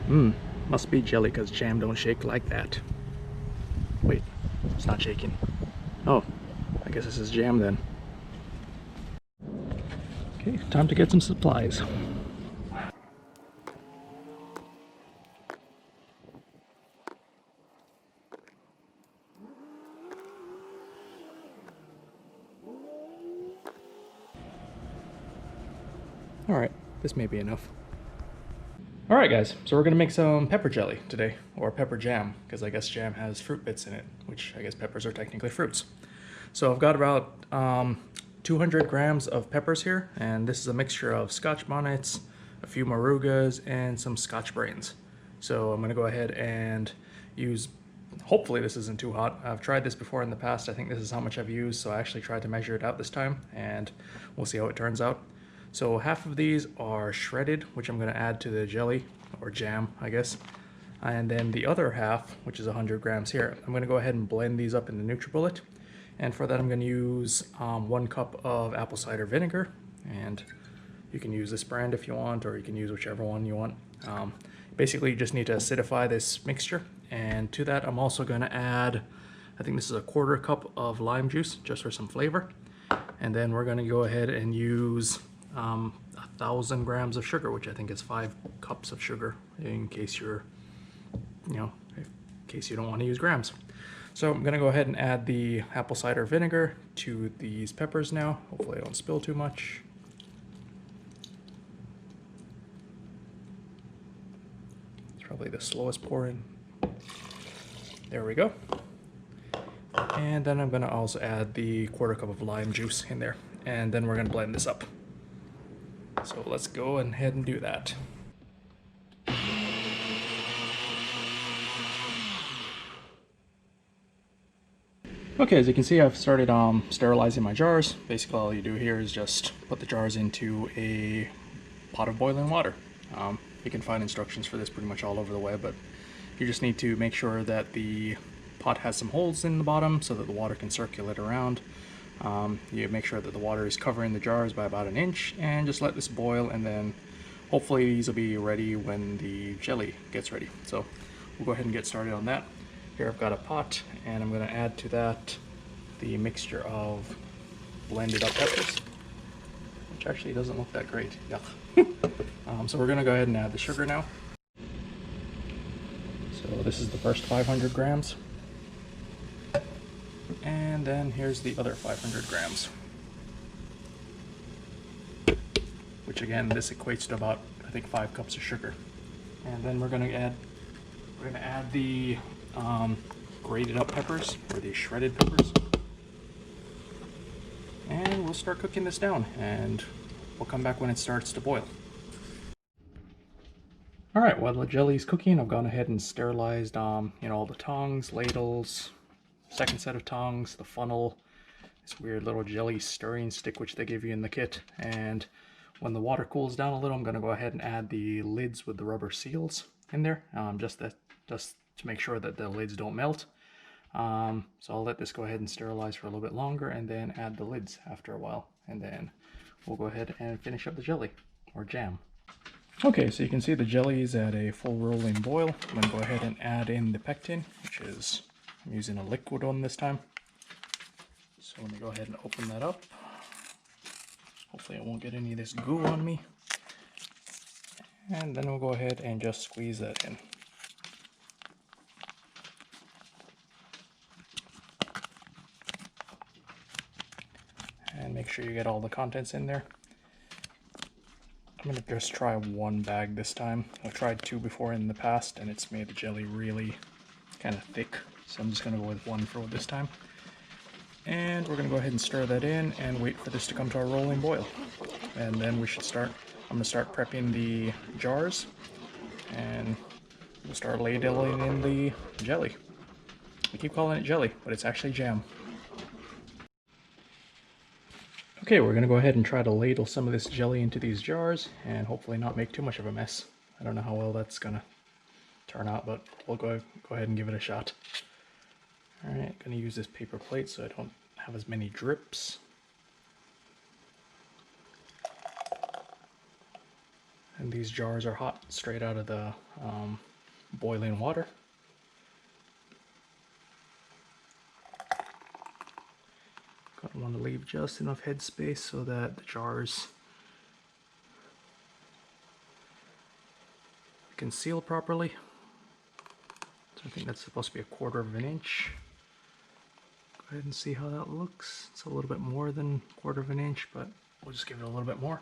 Must be jelly because jam don't shake like that. Wait, it's not shaking. Oh, I guess this is jam then. Okay, time to get some supplies. Alright, this may be enough. Alright guys, so we're gonna make some pepper jelly today, or pepper jam, because I guess jam has fruit bits in it, which I guess peppers are technically fruits. So I've got about 200 grams of peppers here, and this is a mixture of Scotch bonnets, a few Morugas, and some Scotch brains. So I'm gonna go ahead and use, hopefully this isn't too hot. I've tried this before in the past. I think this is how much I've used, so I actually tried to measure it out this time, and we'll see how it turns out. So half of these are shredded, which I'm going to add to the jelly, or jam, I guess. And then the other half, which is 100 grams here, I'm going to go ahead and blend these up in the NutriBullet. And for that I'm going to use 1 cup of apple cider vinegar. And you can use this brand if you want, or you can use whichever one you want. Basically you just need to acidify this mixture. And to that I'm also going to add, I think this is a 1/4 cup of lime juice, just for some flavor. And then we're going to go ahead and use 1,000 grams of sugar, which I think is 5 cups of sugar, in case you're, in case you don't want to use grams. So I'm going to go ahead and add the apple cider vinegar to these peppers now. Hopefully I don't spill too much. It's probably the slowest pouring. There we go. And then I'm going to also add the 1/4 cup of lime juice in there. And then we're going to blend this up. So let's go ahead and do that. Okay, as you can see, I've started sterilizing my jars. Basically all you do here is just put the jars into a pot of boiling water. You can find instructions for this pretty much all over the web, but you just need to make sure that the pot has some holes in the bottom so that the water can circulate around. You make sure that the water is covering the jars by about 1 inch, and just let this boil, and then hopefully these will be ready when the jelly gets ready. So we'll go ahead and get started on that. Here I've got a pot, and I'm going to add to that the mixture of blended up peppers, which actually doesn't look that great. Yuck. So we're going to go ahead and add the sugar now. So this is the first 500 grams. And then here's the other 500 grams. Which again, this equates to about, I think, 5 cups of sugar. And then we're going to add the grated up peppers, or the shredded peppers. And we'll start cooking this down, and we'll come back when it starts to boil. Alright, while the jelly's cooking, I've gone ahead and sterilized all the tongs, ladles, second set of tongs, the funnel, this weird little jelly stirring stick which they give you in the kit. And when the water cools down a little, I'm going to go ahead and add the lids with the rubber seals in there, just to make sure that the lids don't melt. So I'll let this go ahead and sterilize for a little bit longer, and then add the lids after a while, and then we'll go ahead and finish up the jelly, or jam. Okay, so you can see the jelly is at a full rolling boil. I'm going to go ahead and add in the pectin, which is, I'm using a liquid one this time. So let me go ahead and open that up. Hopefully I won't get any of this goo on me. And then we'll go ahead and just squeeze that in. And make sure you get all the contents in there. I'm going to just try 1 bag this time. I've tried 2 before in the past, and it's made the jelly really kind of thick. So I'm just going to go with 1 for this time. And we're going to go ahead and stir that in and wait for this to come to a rolling boil. And then we should start, I'm going to start prepping the jars, and we'll start ladling in the jelly. I keep calling it jelly, but it's actually jam. Okay, we're going to go ahead and try to ladle some of this jelly into these jars, and hopefully not make too much of a mess. I don't know how well that's going to turn out, but we'll go ahead and give it a shot. Alright, going to use this paper plate so I don't have as many drips. And these jars are hot, straight out of the boiling water. Gonna want to leave just enough headspace so that the jars can seal properly. So I think that's supposed to be 1/4 of an inch. Go ahead and see how that looks. It's a little bit more than 1/4 of an inch, but we'll just give it a little bit more.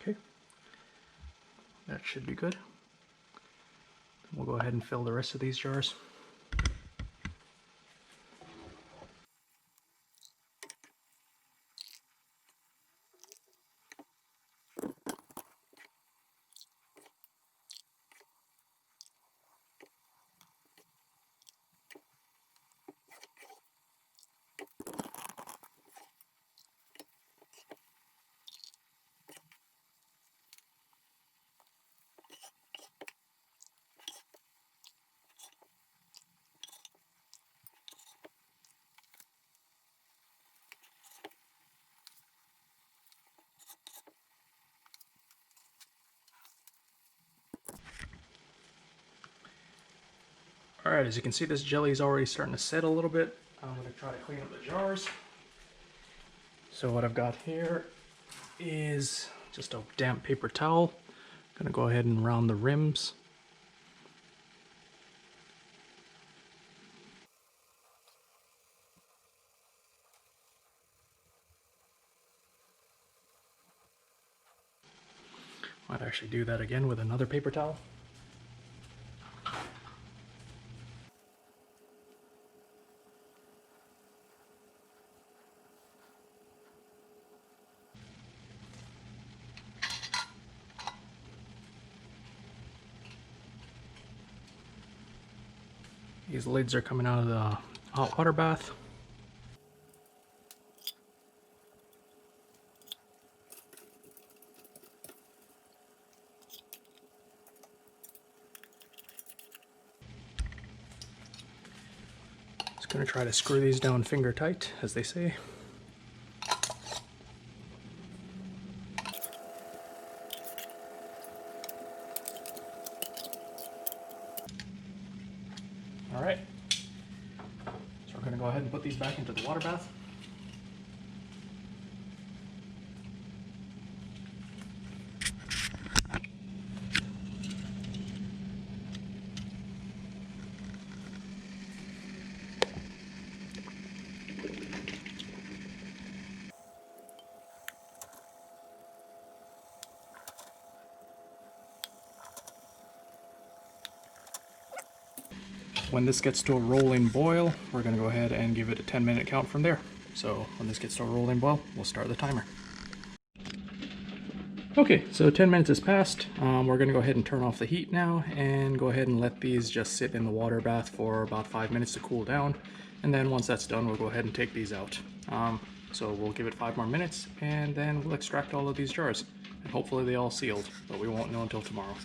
Okay, that should be good. We'll go ahead and fill the rest of these jars. Alright, as you can see, this jelly is already starting to set a little bit. I'm going to try to clean up the jars. So what I've got here is just a damp paper towel. I'm going to go ahead and round the rims. Might actually do that again with another paper towel. These lids are coming out of the hot water bath. Just going to try to screw these down finger tight, as they say. Alright, so we're going to go ahead and put these back into the water bath. When this gets to a rolling boil, we're going to go ahead and give it a 10-minute count from there. So when this gets to a rolling boil, we'll start the timer. Okay, so 10 minutes has passed. We're going to go ahead and turn off the heat now and go ahead and let these just sit in the water bath for about 5 minutes to cool down. And then once that's done, we'll go ahead and take these out. So we'll give it 5 more minutes and then we'll extract all of these jars. And hopefully they all sealed, but we won't know until tomorrow.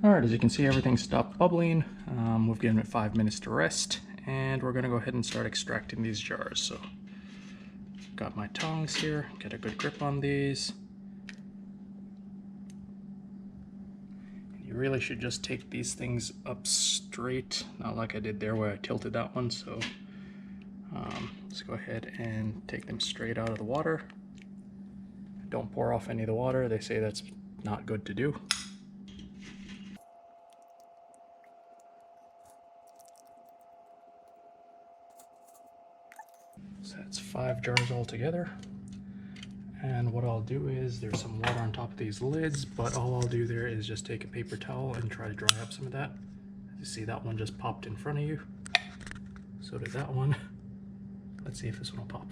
Alright, as you can see, everything stopped bubbling. We've given it 5 minutes to rest, and we're going to go ahead and start extracting these jars. So, got my tongs here, get a good grip on these. You really should just take these things up straight, not like I did there where I tilted that one. So, let's go ahead and take them straight out of the water. Don't pour off any of the water, they say that's not good to do. So that's 5 jars altogether. And what I'll do is, there's some water on top of these lids, but all I'll do there is just take a paper towel and try to dry up some of that. As you see, that one just popped in front of you. So did that one. Let's see if this one will pop.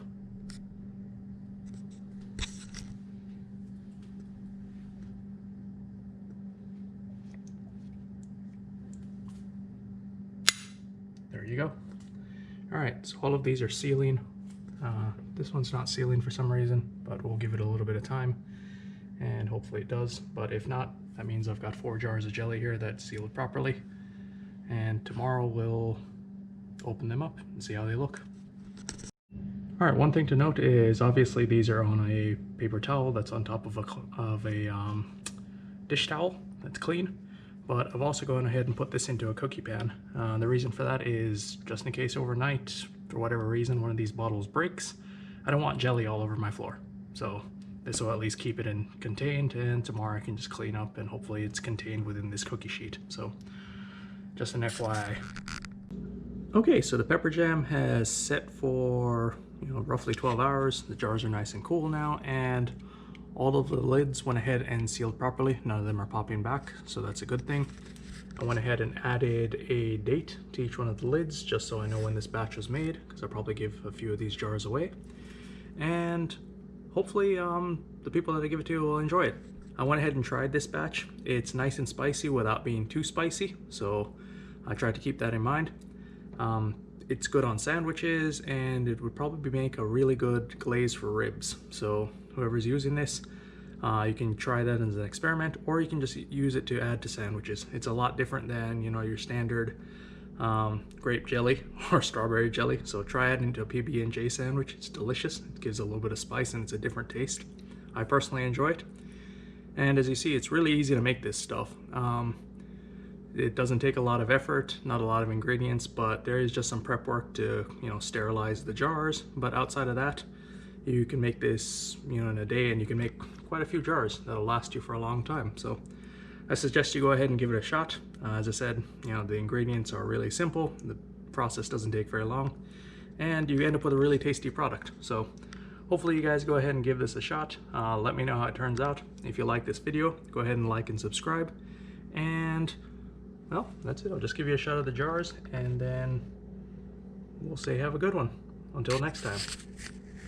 There you go. Alright, so all of these are sealing. This one's not sealing for some reason, but we'll give it a little bit of time and hopefully it does. But if not, that means I've got 4 jars of jelly here that sealed properly. And tomorrow we'll open them up and see how they look. All right, one thing to note is obviously these are on a paper towel that's on top of a dish towel that's clean. But I've also gone ahead and put this into a cookie pan. The reason for that is just in case overnight, for whatever reason, one of these bottles breaks, I don't want jelly all over my floor. So this will at least keep it contained, and tomorrow I can just clean up and hopefully it's contained within this cookie sheet. So just an FYI. Okay, so the pepper jam has set for roughly 12 hours. The jars are nice and cool now, and all of the lids went ahead and sealed properly. None of them are popping back, so that's a good thing. I went ahead and added a date to each one of the lids just so I know when this batch was made, because I'll probably give a few of these jars away. And hopefully the people that I give it to will enjoy it. I went ahead and tried this batch. It's nice and spicy without being too spicy, so I tried to keep that in mind. It's good on sandwiches, and it would probably make a really good glaze for ribs. So whoever's using this, you can try that as an experiment, or you can just use it to add to sandwiches. It's a lot different than your standard grape jelly or strawberry jelly. So try it into a PB&J sandwich. It's delicious. It gives a little bit of spice and it's a different taste. I personally enjoy it. And as you see, it's really easy to make this stuff. It doesn't take a lot of effort, not a lot of ingredients, but there is just some prep work to sterilize the jars. But outside of that, you can make this in a day, and you can make quite a few jars that'll last you for a long time. So I suggest you go ahead and give it a shot. As I said, the ingredients are really simple, the process doesn't take very long, and you end up with a really tasty product. So hopefully you guys go ahead and give this a shot. Let me know how it turns out. If you like this video, go ahead and like and subscribe. And well, that's it. I'll just give you a shot of the jars, and then we'll say have a good one. Until next time.